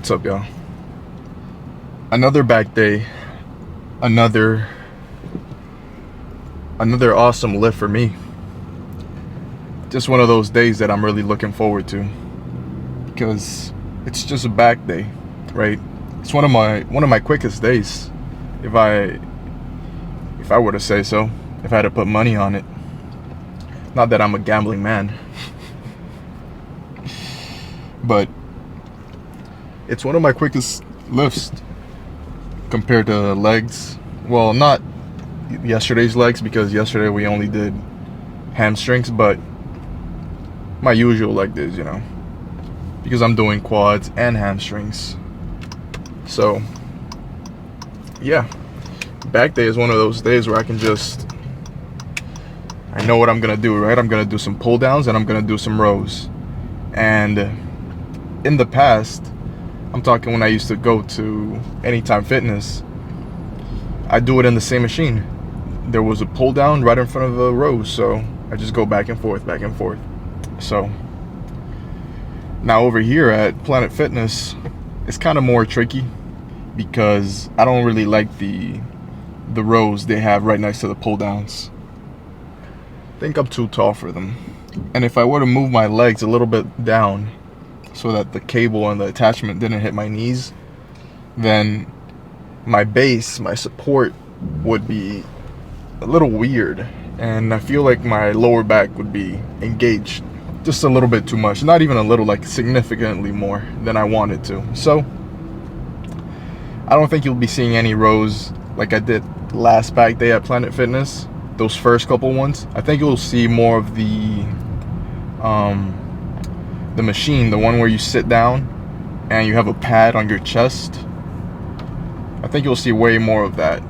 What's up, y'all? Another back day, another awesome lift for me. Just one of those days that I'm really looking forward to, because it's just a back day, right? It's one of my quickest days, if I were to say so, if I had to put money on it. Not that I'm a gambling man, but it's one of my quickest lifts compared to legs. Well, not yesterday's legs, because yesterday we only did hamstrings, but my usual leg days, because I'm doing quads and hamstrings. So yeah, back day is one of those days where I know what I'm gonna do, right? I'm gonna do some pull downs and I'm gonna do some rows. And in the past, I'm talking when I used to go to Anytime Fitness, I do it in the same machine. There was a pull down right in front of the rows, so I just go back and forth. So now over here at Planet Fitness, it's kind of more tricky, because I don't really like the rows they have right next to the pull downs. I think I'm too tall for them. And if I were to move my legs a little bit down so that the cable and the attachment didn't hit my knees, then my base, my support would be a little weird, and I feel like my lower back would be engaged just a little bit too much. Not even a little, like significantly more than I wanted to. So I don't think you'll be seeing any rows like I did last back day at Planet Fitness, those first couple ones. I think you'll see more of the machine, the one where you sit down and you have a pad on your chest. I think you'll see way more of that.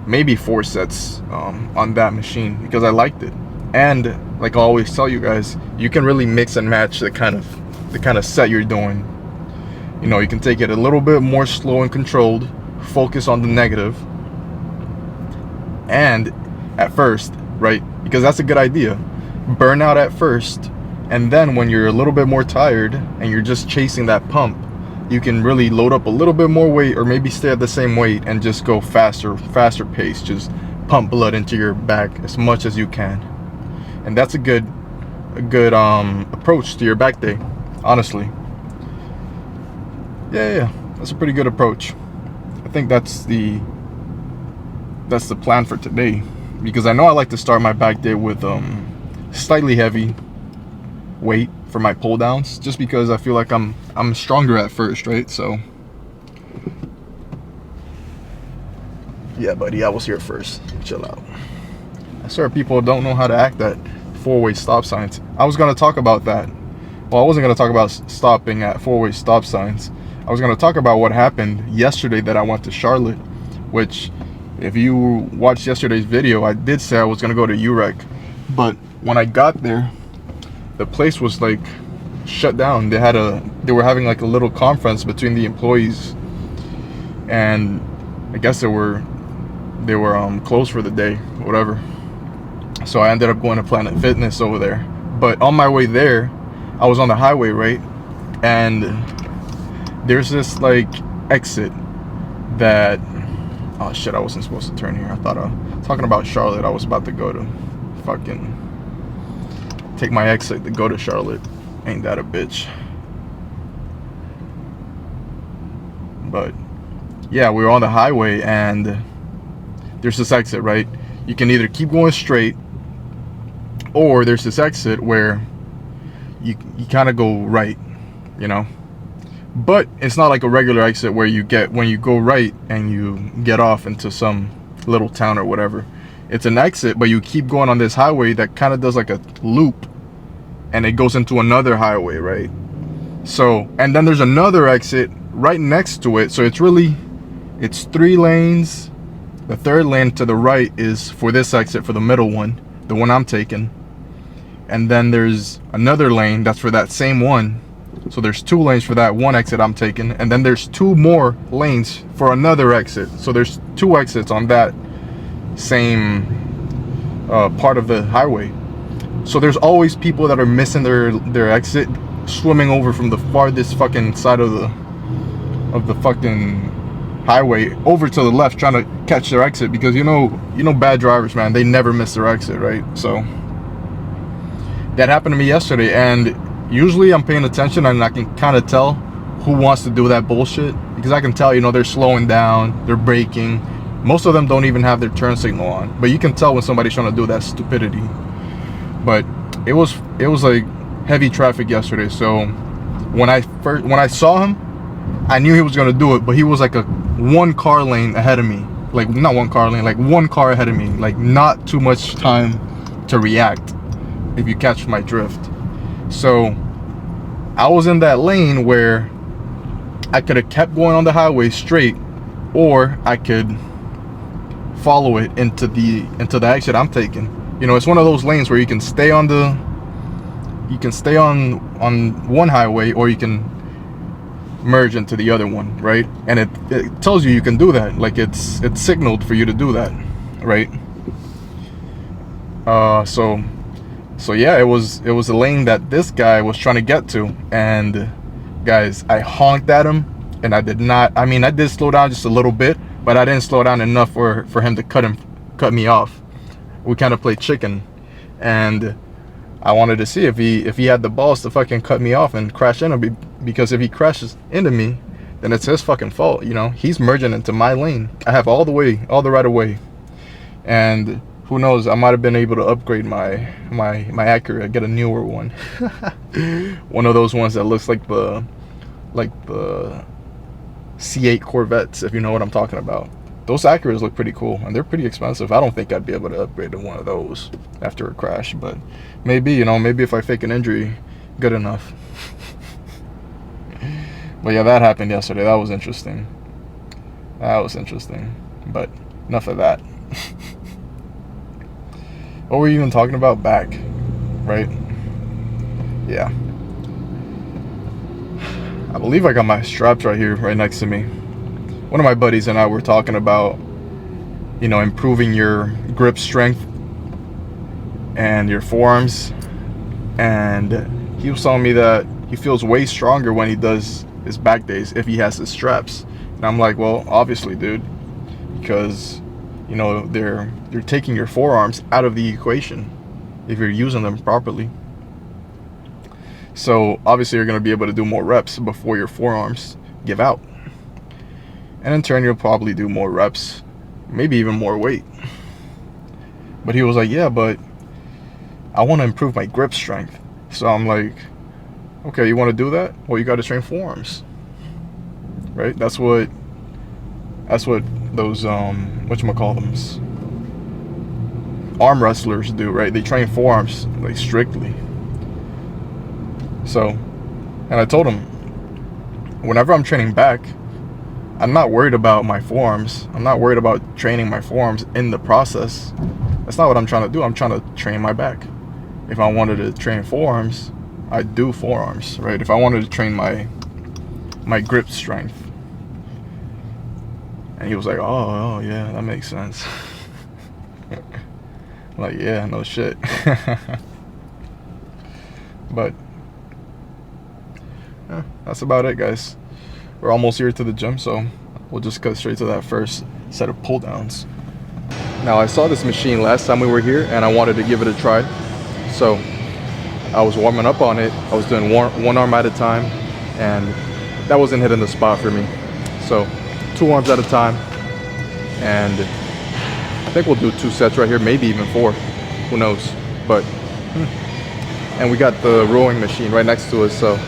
Maybe 4 sets on that machine, because I liked it. And like I always tell you guys, you can really mix and match the kind of set you're doing. You can take it a little bit more slow and controlled, focus on the negative, and at first, right? Because that's a good idea. Burn out at first, and then when you're a little bit more tired and you're just chasing that pump, you can really load up a little bit more weight, or maybe stay at the same weight and just go faster pace. Just pump blood into your back as much as you can. And that's a good approach to your back day, honestly. Yeah, that's a pretty good approach. I think that's the plan for today, because I know I like to start my back day with slightly heavy weight for my pull downs, just because I feel like I'm stronger at first, right? So yeah, buddy, I was here first. Chill out. I swear people don't know how to act at 4-way stop signs. I was gonna talk about that. Well, I wasn't gonna talk about stopping at 4-way stop signs. I was gonna talk about what happened yesterday that I went to Charlotte, which, if you watched yesterday's video, I did say I was gonna go to UREC, but when I got there, the place was like shut down. They were having like a little conference between the employees, and I guess they were closed for the day, whatever. So I ended up going to Planet Fitness over there. But on my way there, I was on the highway, right? And there's this like exit that, oh shit, I wasn't supposed to turn here. I thought, talking about Charlotte, I was about to go to fucking take my exit to go to Charlotte. Ain't that a bitch? But yeah, we were on the highway, and there's this exit, right? You can either keep going straight, or there's this exit where you kind of go right, but it's not like a regular exit where when you go right and you get off into some little town or whatever. It's an exit, but you keep going on this highway that kind of does like a loop, and it goes into another highway, right? So, and then there's another exit right next to it. So it's 3 lanes. The third lane to the right is for this exit, for the middle one, the one I'm taking. And then there's another lane that's for that same one. So there's 2 lanes for that one exit I'm taking, and then there's 2 more lanes for another exit. So there's 2 exits on that same part of the highway. So there's always people that are missing their exit, swimming over from the farthest fucking side of of the fucking highway over to the left, trying to catch their exit, because you know bad drivers, man, they never miss their exit, right? So that happened to me yesterday, and usually I'm paying attention and I can kind of tell who wants to do that bullshit, because I can tell, you know, they're slowing down, they're braking. Most of them don't even have their turn signal on, but you can tell when somebody's trying to do that stupidity. But it was like heavy traffic yesterday, so when I saw him, I knew he was gonna do it, but he was like a one car lane ahead of me. Like, not one car lane, like one car ahead of me. Like, not too much time to react, if you catch my drift. So I was in that lane where I could have kept going on the highway straight, or I could follow it into the exit I'm taking. You know, it's one of those lanes where you can stay on one highway, or you can merge into the other one, right? And it tells you can do that. Like, it's signaled for you to do that, right? So yeah, it was a lane that this guy was trying to get to, and guys, I honked at him, and I did slow down just a little bit, but I didn't slow down enough for him to cut me off. We kind of played chicken, and I wanted to see if he had the balls to fucking cut me off and crash into me, because if he crashes into me, then it's his fucking fault. You know, he's merging into my lane. I have all the right of way, and who knows, I might have been able to upgrade my Acura, get a newer one. One of those ones that looks like the C8 Corvettes, if you know what I'm talking about. Those Acuras look pretty cool, and they're pretty expensive. I don't think I'd be able to upgrade to one of those after a crash, but maybe, you know, maybe if I fake an injury good enough. But yeah, that happened yesterday. That was interesting. But enough of that. What were you even talking about? Back, right? Yeah. I believe I got my straps right here, right next to me. One of my buddies and I were talking about, you know, improving your grip strength and your forearms. And he was telling me that he feels way stronger when he does his back days if he has his straps. And I'm like, well, obviously, dude, because, you know, they're taking your forearms out of the equation if you're using them properly. So obviously you're going to be able to do more reps before your forearms give out, and in turn you'll probably do more reps, maybe even more weight. But he was like, yeah, but I want to improve my grip strength. So I'm like, okay, you want to do that? Well, you got to train forearms, right? That's what those whatchamacallitems, arm wrestlers do, right? They train forearms like strictly. So, and I told him, whenever I'm training back, I'm not worried about my forearms. I'm not worried about training my forearms in the process. That's not what I'm trying to do. I'm trying to train my back. If I wanted to train forearms, I'd do forearms, right? If I wanted to train my grip strength. And he was like, oh yeah, that makes sense. Like, yeah, no shit. But yeah, that's about it, guys. We're almost here to the gym, so we'll just cut straight to that first set of pull downs. Now, I saw this machine last time we were here, and I wanted to give it a try. So I was warming up on it. I was doing one arm at a time, and that wasn't hitting the spot for me. So 2 arms at a time, and I think we'll do 2 sets right here, maybe even 4. Who knows? But and we got the rowing machine right next to us, so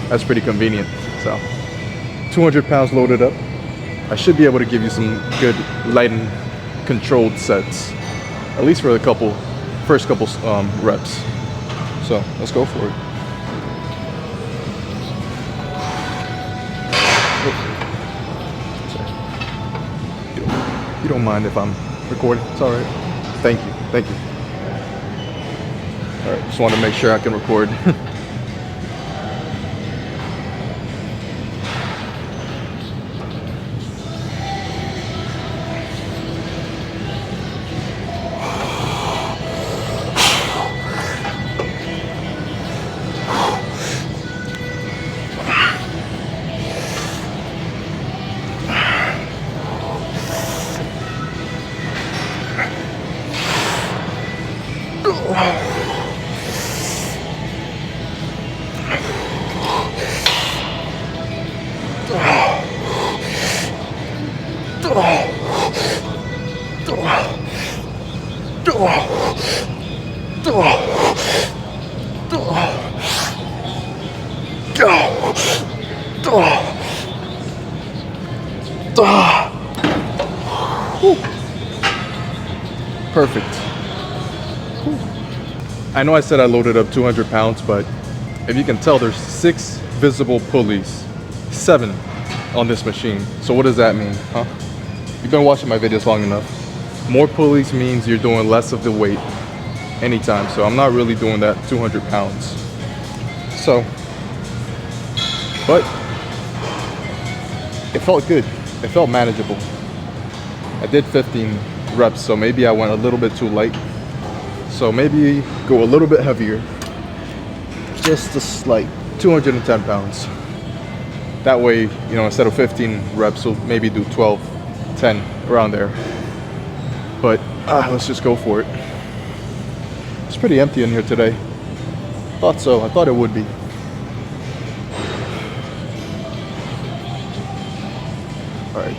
that's pretty convenient. So 200 pounds loaded up. I should be able to give you some good light and controlled sets, at least for the first couple reps. So let's go for it. You don't mind if I'm recording? It's all right. Thank you. All right, just want to make sure I can record. Perfect. I know I said I loaded up 200 pounds, but if you can tell, there's 6 visible pulleys, 7 on this machine. So what does that mean, huh? You've been watching my videos long enough. More pulleys means you're doing less of the weight anytime. So I'm not really doing that 200 pounds. So, but it felt good. It felt manageable. I did 15 reps, so maybe I went a little bit too light. So maybe go a little bit heavier. Just a slight, 210 pounds. That way, you know, instead of 15 reps, we'll maybe do 12, 10, around there. But let's just go for it. It's pretty empty in here today. Thought so, I thought it would be. All right.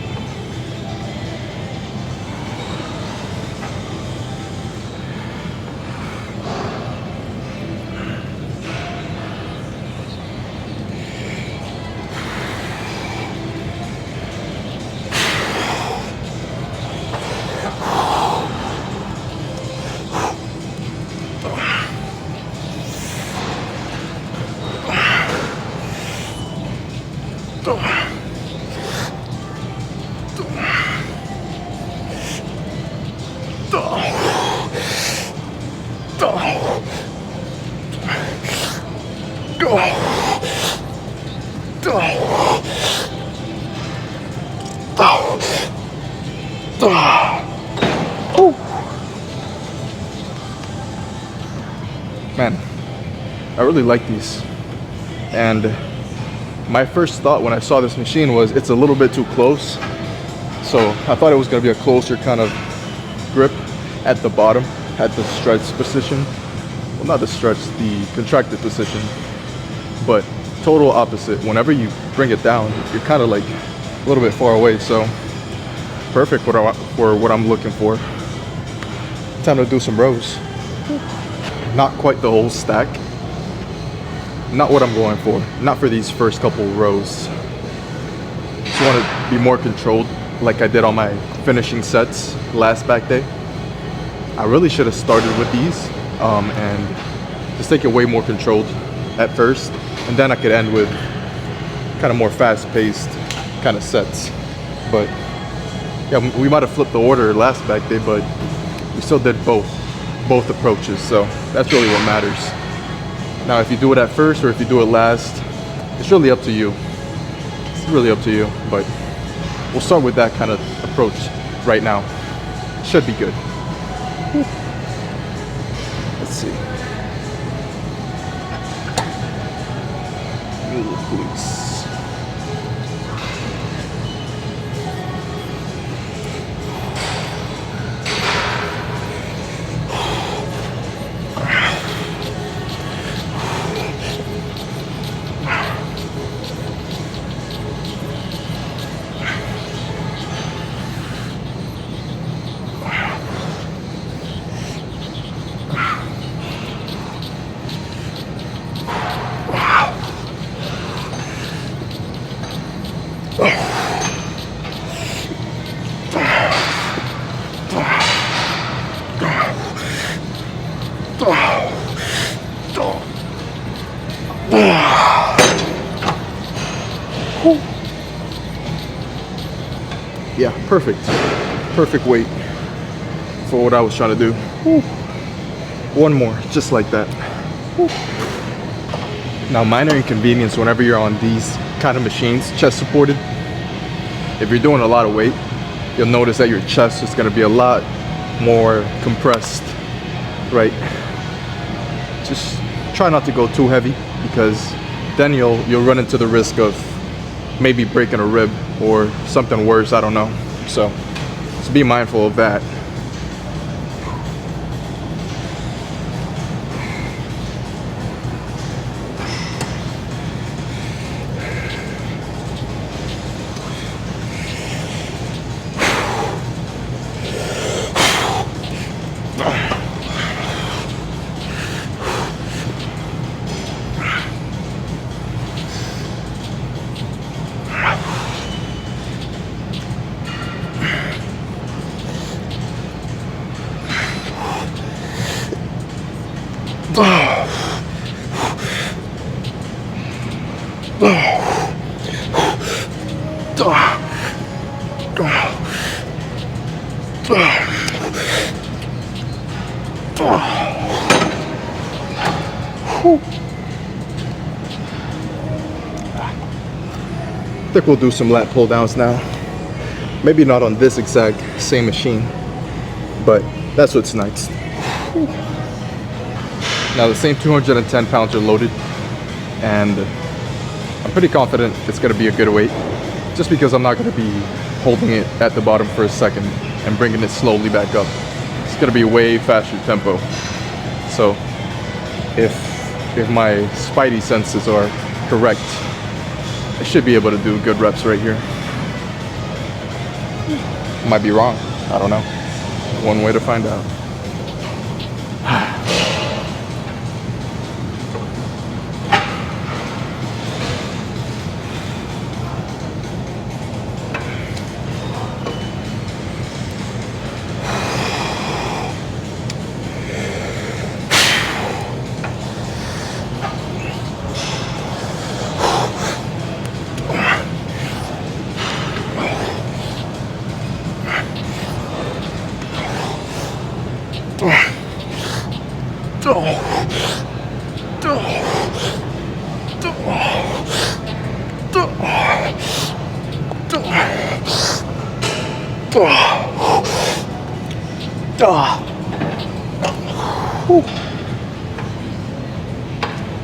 Man, I really like these. And my first thought when I saw this machine was it's a little bit too close. So I thought it was going to be a closer kind of grip at the bottom, at the stretch position. Well, not the stretch, the contracted position. But total opposite. Whenever you bring it down, you're kind of like a little bit far away. So perfect for what I'm looking for. Time to do some rows. Not quite the whole stack. Not what I'm going for. Not for these first couple rows. Just want to be more controlled like I did on my finishing sets last back day. I really should have started with these and just take it way more controlled at first, and then I could end with kind of more fast-paced kind of sets. But yeah, we might have flipped the order last back day, but we still did both approaches, so that's really what matters. Now, if you do it at first or if you do it last, it's really up to you. It's really up to you, but we'll start with that kind of approach right now. Should be good. Let's see. Glutes. Yeah, perfect weight for what I was trying to do. One more, just like that. Now, minor inconvenience whenever you're on these kind of machines, chest supported, if you're doing a lot of weight, you'll notice that your chest is going to be a lot more compressed, right? Just try not to go too heavy, because then you'll run into the risk of maybe breaking a rib or something worse, I don't know. So just be mindful of that. I think we'll do some lat pull downs now. Maybe not on this exact same machine, but that's what's nice. Now the same 210 pounds are loaded, and I'm pretty confident it's going to be a good weight, just because I'm not going to be holding it at the bottom for a second and bringing it slowly back up. It's going to be way faster tempo. So if my spidey senses are correct, I should be able to do good reps right here. Might be wrong, I don't know. One way to find out.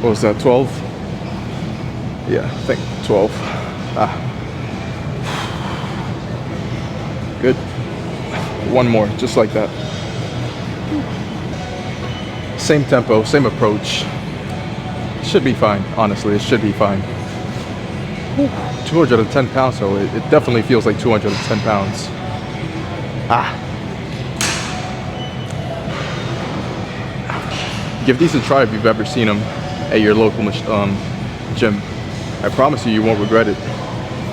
What was that, 12? Yeah, I think 12. Good. One more, just like that. Same tempo, same approach. Should be fine, honestly, it should be fine. 210 pounds, so it definitely feels like 210 pounds. Give these a try if you've ever seen them at your local gym. I promise you won't regret it.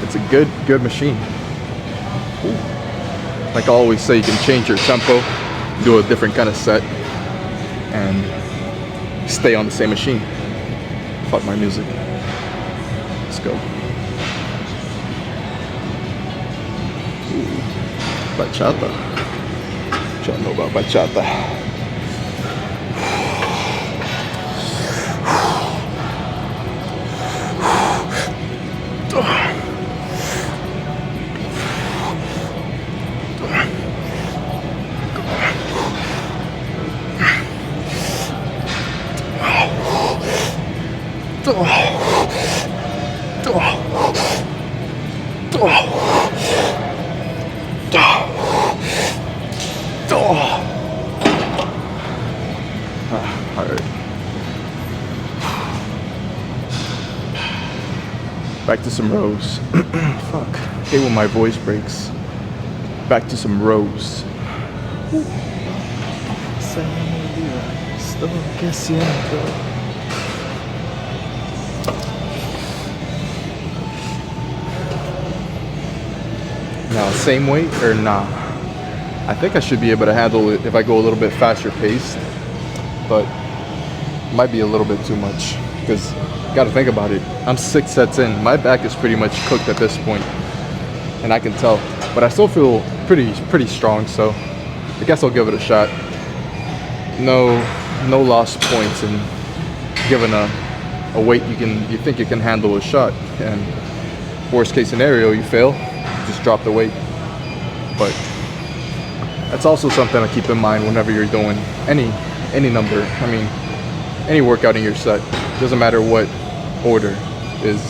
It's a good machine. Like I always say, you can change your tempo, do a different kind of set, and stay on the same machine. Fuck my music. Let's go. Bachata. Y'all know about bachata. Back to some rows. Fuck. I hate when my voice breaks. Back to some rows. Now, same weight or nah? I think I should be able to handle it if I go a little bit faster paced, but might be a little bit too much because got to think about it. I'm 6 sets in. My back is pretty much cooked at this point, and I can tell. But I still feel pretty strong, so I guess I'll give it a shot. No lost points in giving a weight you think you can handle a shot. And worst case scenario, you fail, just drop the weight. But that's also something to keep in mind whenever you're doing any number. I mean, any workout in your set. Doesn't matter what order is.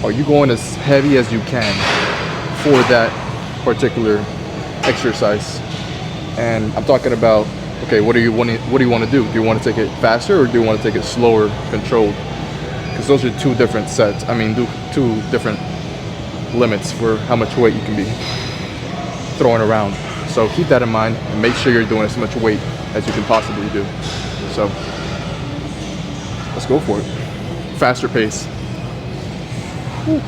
Are you going as heavy as you can for that particular exercise? And I'm talking about, okay, what do you want to do? Do you want to take it faster or do you want to take it slower, controlled? Because those are two different sets. I mean, two different limits for how much weight you can be throwing around. So keep that in mind and make sure you're doing as much weight as you can possibly do. So let's go for it. Faster pace. Whew.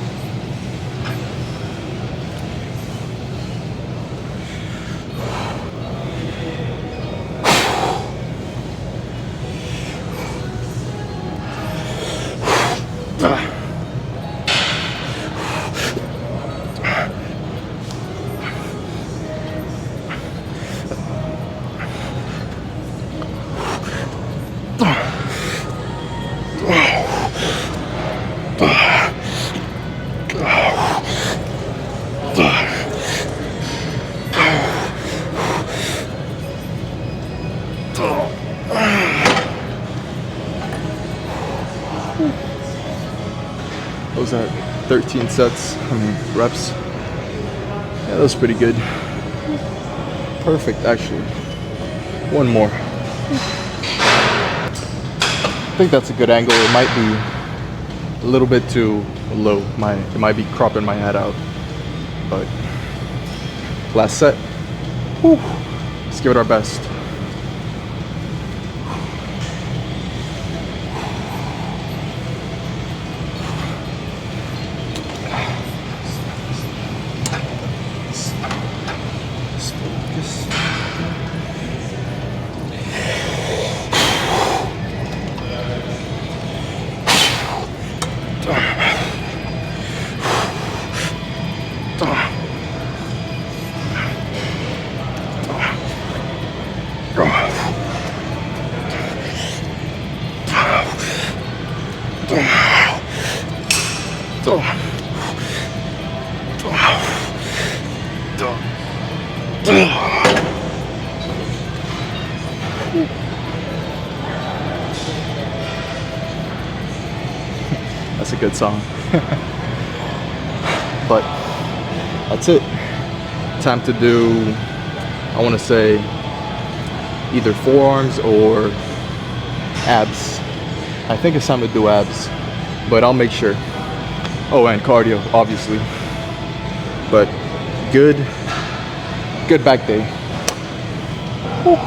What was that? 13 sets. Reps. Yeah, that was pretty good. Perfect, actually. One more. I think that's a good angle. It might be a little bit too low. It might be cropping my head out. But last set. Whew. Let's give it our best. That's a good song. But that's it. Time to do, I want to say, either forearms or abs. I think it's time to do abs, but I'll make sure. Oh, and cardio, obviously. But good back day. Woo.